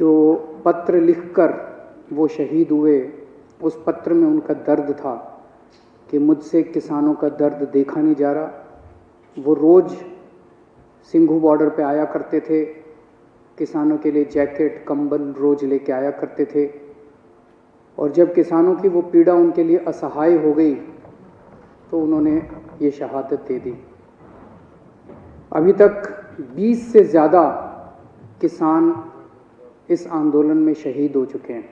जो पत्र लिखकर वो शहीद हुए, उस पत्र में उनका दर्द था कि मुझसे किसानों का दर्द देखा नहीं जा रहा। वो रोज़ सिंघू बॉर्डर पे आया करते थे, किसानों के लिए जैकेट कंबल रोज़ लेके आया करते थे, और जब किसानों की वो पीड़ा उनके लिए असहाय हो गई तो उन्होंने ये शहादत दे दी। अभी तक 20 से ज़्यादा किसान इस आंदोलन में शहीद हो चुके हैं।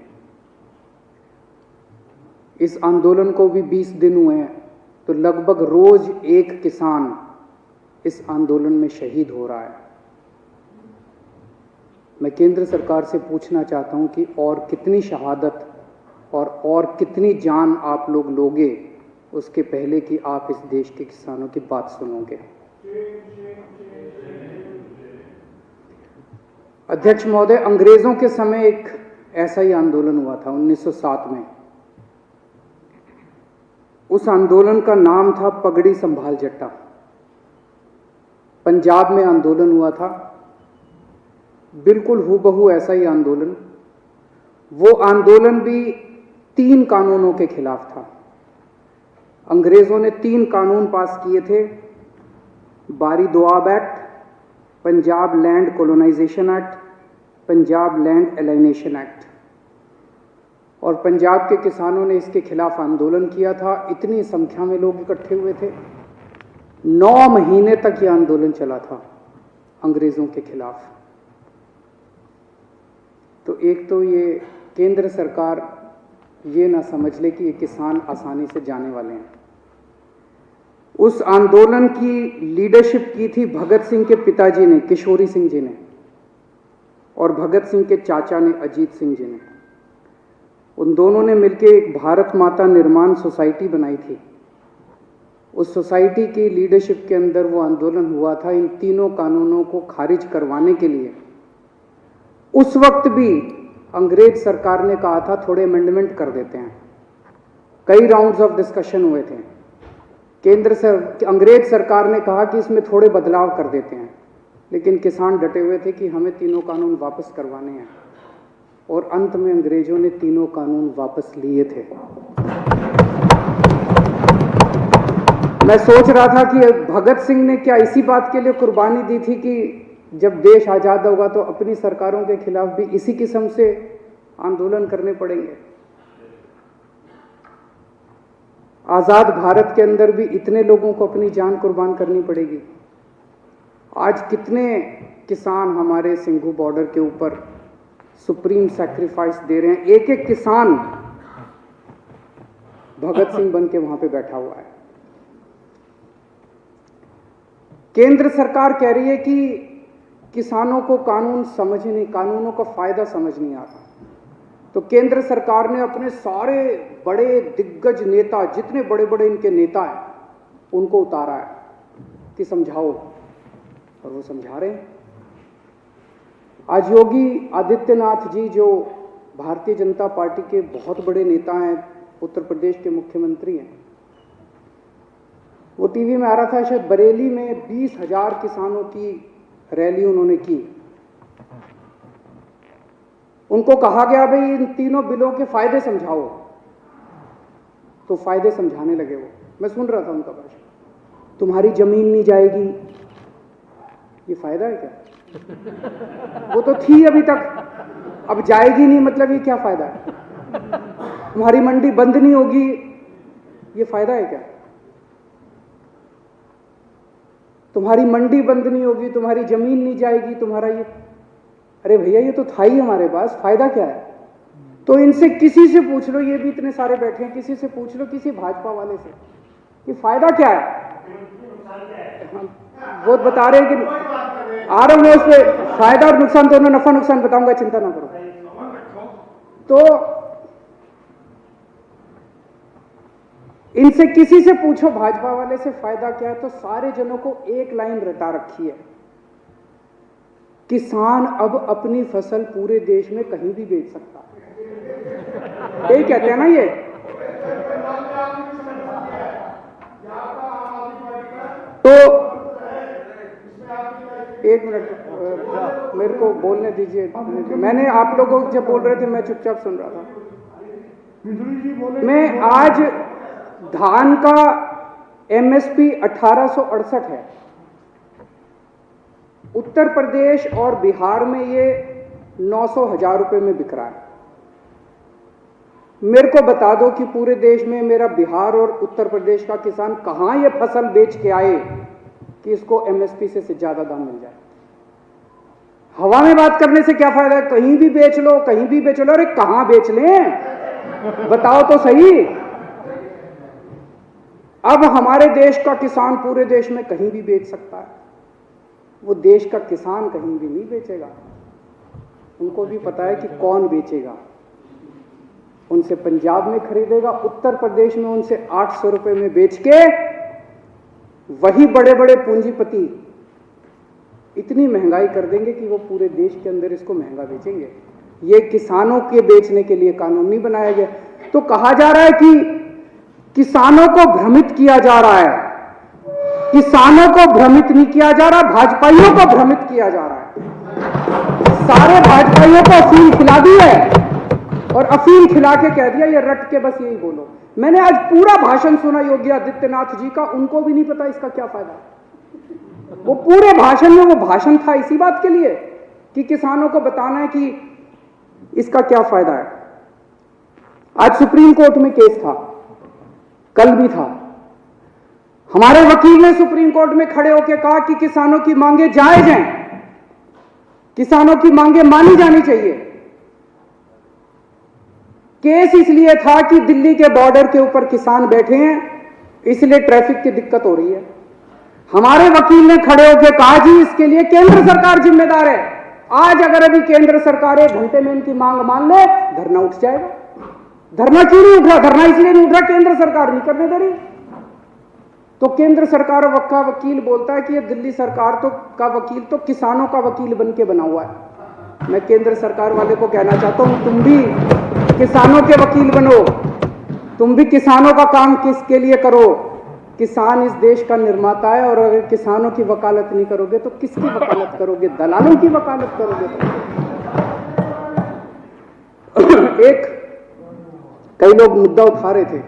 इस आंदोलन को भी 20 दिन हुए हैं, तो लगभग रोज एक किसान इस आंदोलन में शहीद हो रहा है। मैं केंद्र सरकार से पूछना चाहता हूं कि और कितनी शहादत और कितनी जान आप लोग लोगे उसके पहले कि आप इस देश के किसानों की बात सुनोगे। अध्यक्ष महोदय, अंग्रेजों के समय एक ऐसा ही आंदोलन हुआ था 1907 में। उस आंदोलन का नाम था पगड़ी संभाल जट्टा। पंजाब में आंदोलन हुआ था, बिल्कुल हूबहू ऐसा ही आंदोलन। वो आंदोलन भी 3 कानूनों के खिलाफ था। अंग्रेजों ने 3 कानून पास किए थे, Bari Doab act, Punjab land colonization act, Punjab land alienation act. और पंजाब के किसानों ने इसके खिलाफ आंदोलन किया था। इतनी संख्या में लोग इकट्ठे हुए थे। 9 महीने तक यह आंदोलन चला था अंग्रेजों के खिलाफ। तो एक तो ये केंद्र सरकार ये ना समझ ले कि ये किसान आसानी से जाने वाले हैं। उस आंदोलन की लीडरशिप की थी भगत सिंह के पिताजी ने, किशोरी सिंह जी ने, और भगत सिंह के चाचा ने, अजीत सिंह जी ने। उन दोनों ने मिलकर एक भारत माता निर्माण सोसाइटी बनाई थी। उस सोसाइटी की लीडरशिप के अंदर वो आंदोलन हुआ था इन 3 कानूनों को खारिज करवाने के लिए। उस वक्त भी अंग्रेज सरकार ने कहा था थोड़े अमेंडमेंट कर देते हैं। कई राउंड्स ऑफ डिस्कशन हुए थे। अंग्रेज सरकार ने कहा कि इसमें थोड़े बदलाव कर देते हैं, लेकिन किसान डटे हुए थे कि हमें 3 कानून वापस करवाने हैं। और अंत में अंग्रेजों ने 3 कानून वापस लिए थे। मैं सोच रहा था कि भगत सिंह ने क्या इसी बात के लिए कुर्बानी दी थी कि जब देश आजाद होगा तो अपनी सरकारों के खिलाफ भी इसी किस्म से आंदोलन करने पड़ेंगे। आजाद भारत के अंदर भी इतने लोगों को अपनी जान कुर्बान करनी पड़ेगी। आज कितने किसान हमारे सिंघू बॉर्डर के ऊपर सुप्रीम सैक्रिफाइस दे रहे हैं। एक एक किसान भगत सिंह बन के वहां पे बैठा हुआ है। केंद्र सरकार कह रही है कि किसानों को कानूनों का फायदा समझ नहीं आता। तो केंद्र सरकार ने अपने सारे बड़े दिग्गज नेता, जितने बड़े बड़े इनके नेता हैं, उनको उतारा है कि समझाओ, और वो समझा रहे हैं। आज योगी आदित्यनाथ जी, जो भारतीय जनता पार्टी के बहुत बड़े नेता हैं, उत्तर प्रदेश के मुख्यमंत्री हैं, वो टीवी में आ रहा था, शायद बरेली में 20,000 किसानों की रैली उन्होंने की। उनको कहा गया भाई इन 3 बिलों के फायदे समझाओ, तो फायदे समझाने लगे वो। मैं सुन रहा था उनका भाषण। तुम्हारी जमीन नहीं जाएगी, ये फायदा है क्या? वो तो थी अभी तक, अब जाएगी नहीं, मतलब ये क्या फायदा है? तुम्हारी मंडी बंद नहीं होगी, ये फायदा है क्या? तुम्हारी मंडी बंद नहीं होगी, तुम्हारी जमीन नहीं जाएगी, तुम्हारा ये, अरे भैया ये तो था ही हमारे पास, फायदा क्या है? तो इनसे किसी से पूछ लो, ये भी इतने सारे बैठे हैं, किसी से पूछ लो, किसी भाजपा वाले से, कि फायदा क्या है? वो बता रहे हैं कि आ रहा हूं मैं उस पर, फायदा और नुकसान दोनों, नफा नुकसान बताऊंगा, चिंता ना करो। तो इनसे किसी से पूछो भाजपा वाले से फायदा क्या है, तो सारे जनों को एक लाइन रटा रखी है, किसान अब अपनी फसल पूरे देश में कहीं भी बेच सकता है। यही कहते हैं ना ये। तो एक मिनट, मेरे को बोलने दीजिए। मैंने आप लोगों जब बोल रहे थे मैं चुपचाप सुन रहा था। मैं आज धान का एमएसपी 1868 है। उत्तर प्रदेश और बिहार में ये 900,000 रुपए में बिक रहा है। मेरे को बता दो कि पूरे देश में मेरा बिहार और उत्तर प्रदेश का किसान कहां ये फसल बेच के आए कि इसको एमएसपी से ज्यादा दाम मिल जाए। हवा में बात करने से क्या फायदा है? कहीं भी बेच लो, कहीं भी बेच लो। अरे कहां बेच लें बताओ तो सही। अब हमारे देश का किसान पूरे देश में कहीं भी बेच सकता है। वो देश का किसान कहीं भी नहीं बेचेगा। उनको भी पता है कि कौन बेचेगा। उनसे पंजाब में खरीदेगा, उत्तर प्रदेश में उनसे 800 रुपए में बेच के वही बड़े बड़े पूंजीपति इतनी महंगाई कर देंगे कि वो पूरे देश के अंदर इसको महंगा बेचेंगे। ये किसानों के बेचने के लिए कानून नहीं बनाया गया। तो कहा जा रहा है कि किसानों को भ्रमित किया जा रहा है। किसानों को भ्रमित नहीं किया जा रहा, भाजपाइयों को भ्रमित किया जा रहा है। सारे भाजपाइयों को अफीम खिला दी है और अफीम खिला के कह दिया ये रट के बस यही बोलो। मैंने आज पूरा भाषण सुना योगी आदित्यनाथ जी का, उनको भी नहीं पता इसका क्या फायदा है। वो पूरे भाषण में, वो भाषण था इसी बात के लिए कि किसानों को बताना है कि इसका क्या फायदा है। आज सुप्रीम कोर्ट में केस था, कल भी था। हमारे वकील ने सुप्रीम कोर्ट में खड़े होकर कहा कि किसानों की मांगे जायज हैं, किसानों की मांगे मानी जानी चाहिए। केस इसलिए था कि दिल्ली के बॉर्डर के ऊपर किसान बैठे हैं, इसलिए ट्रैफिक की दिक्कत हो रही है। हमारे वकील ने खड़े होकर कहा जी इसके लिए केंद्र सरकार जिम्मेदार है। आज अगर अभी केंद्र सरकार 1 घंटे में इनकी मांग मान ले, धरना उठ जाएगा। धरना क्यों नहीं उठ रहा? धरना इसलिए नहीं उठ रहा केंद्र सरकार नहीं करने दे रही। तो केंद्र सरकार का वकील बोलता है कि ये दिल्ली सरकार का वकील तो किसानों का वकील बन के बना हुआ है। मैं केंद्र सरकार वाले को कहना चाहता हूं, तुम भी किसानों के वकील बनो, तुम भी किसानों का काम किसके लिए करो। किसान इस देश का निर्माता है और अगर किसानों की वकालत नहीं करोगे तो किसकी वकालत करोगे? दलालों की वकालत करोगे। एक कई लोग मुद्दा उठा रहे थे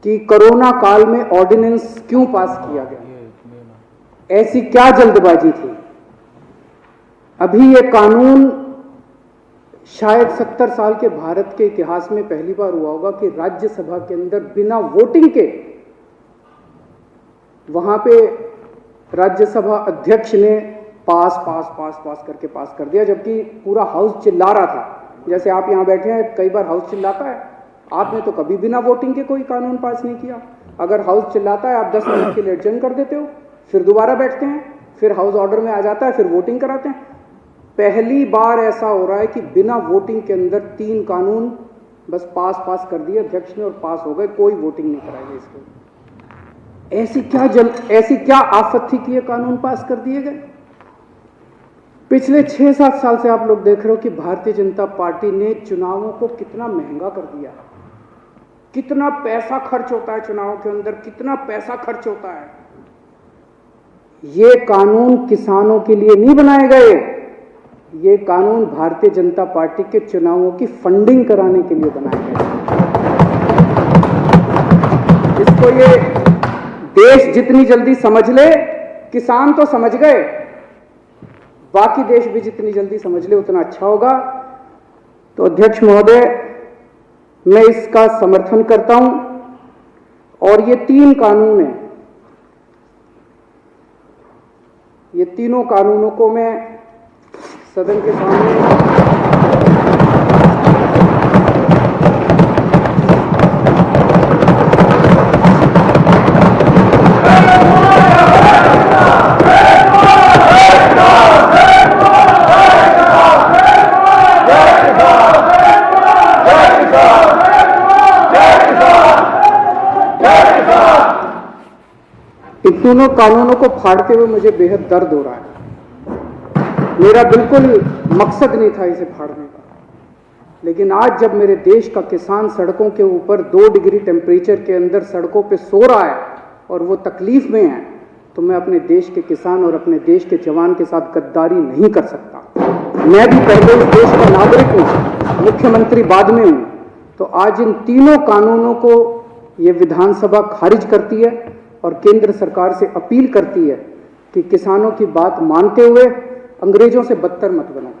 कि कोरोना काल में ऑर्डिनेंस क्यों पास किया गया, ऐसी क्या जल्दबाजी थी। अभी ये कानून शायद 70 साल के भारत के इतिहास में पहली बार हुआ होगा कि राज्यसभा के अंदर बिना वोटिंग के, वहां पे राज्यसभा अध्यक्ष ने पास करके पास कर दिया, जबकि पूरा हाउस चिल्ला रहा था। जैसे आप यहां बैठे हैं, कई बार हाउस चिल्लाता है, आपने तो कभी बिना वोटिंग के कोई कानून पास नहीं किया। अगर हाउस चिल्लाता है आप 10 मिनट के लिए एडजर्न कर देते हो, फिर दोबारा बैठते हैं, फिर हाउस ऑर्डर में आ जाता है, फिर वोटिंग कराते हैं। पहली बार ऐसा हो रहा है कि बिना वोटिंग के अंदर 3 कानून बस पास कर दिए अध्यक्ष ने और पास हो गए, कोई वोटिंग नहीं कराई गई इसको। ऐसी क्या आफत थी कि ये कानून पास कर दिए गए। पिछले 6-7 साल से आप लोग देख रहे हो कि भारतीय जनता पार्टी ने चुनावों को कितना महंगा कर दिया। कितना पैसा खर्च होता है चुनावों के अंदर, कितना पैसा खर्च होता है। ये कानून किसानों के लिए नहीं बनाए गए, ये कानून भारतीय जनता पार्टी के चुनावों की फंडिंग कराने के लिए बनाए गए। इसको ये देश जितनी जल्दी समझ ले, किसान तो समझ गए, बाकी देश भी जितनी जल्दी समझ ले उतना अच्छा होगा। तो अध्यक्ष महोदय, मैं इसका समर्थन करता हूं और ये 3 कानून हैं, ये तीनों कानूनों को मैं सदन के सामने इन दोनों कानूनों को फाड़ते हुए मुझे बेहद दर्द हो रहा है। मेरा बिल्कुल मकसद नहीं था इसे फाड़ने का, लेकिन आज जब मेरे देश का किसान सड़कों के ऊपर 2 डिग्री टेम्परेचर के अंदर सड़कों पे सो रहा है और वो तकलीफ में है, तो मैं अपने देश के किसान और अपने देश के जवान के साथ गद्दारी नहीं कर सकता। मैं भी पहले इस देश का नागरिक हूँ, मुख्यमंत्री बाद में हूँ। तो आज इन तीनों कानूनों को ये विधानसभा खारिज करती है और केंद्र सरकार से अपील करती है कि किसानों की बात मानते हुए अंग्रेजों से बदतर मत बनो।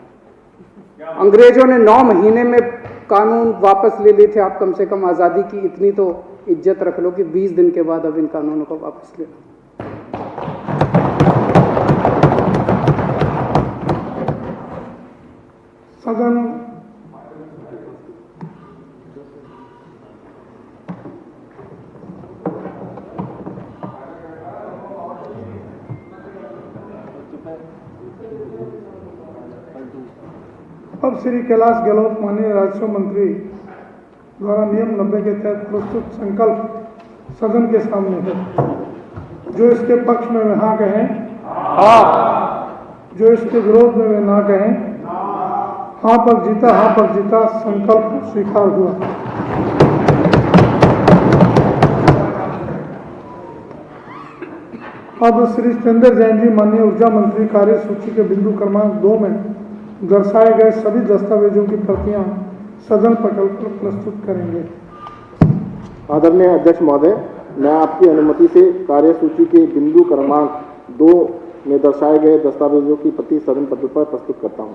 अंग्रेजों ने 9 महीने में कानून वापस ले लिए थे, आप कम से कम आज़ादी की इतनी तो इज्जत रख लो कि 20 दिन के बाद अब इन कानूनों को वापस ले लो। सदन अब श्री कैलाश गहलोत माननीय राजस्व मंत्री द्वारा नियम 90 के तहत प्रस्तुत संकल्प सदन के सामने है। जो इसके पक्ष में वे हाँ कहें, जो इसके विरोध में वे ना कहें। हाँ पर जीता, संकल्प स्वीकार हुआ। अब श्री चंद्र जैन जी माननीय ऊर्जा मंत्री कार्य सूची के बिंदु क्रमांक 2 में दर्शाए गए सभी दस्तावेजों की प्रतियां सदन पटल पर प्रस्तुत करेंगे। आदरणीय अध्यक्ष महोदय, मैं आपकी अनुमति से कार्यसूची के बिंदु क्रमांक 2 में दर्शाए गए दस्तावेजों की प्रति सदन पटल पर प्रस्तुत करता हूं।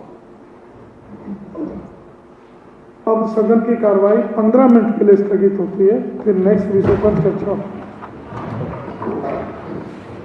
अब सदन की कार्रवाई 15 मिनट के लिए स्थगित होती है, फिर नेक्स्ट विषय पर चर्चा होगी।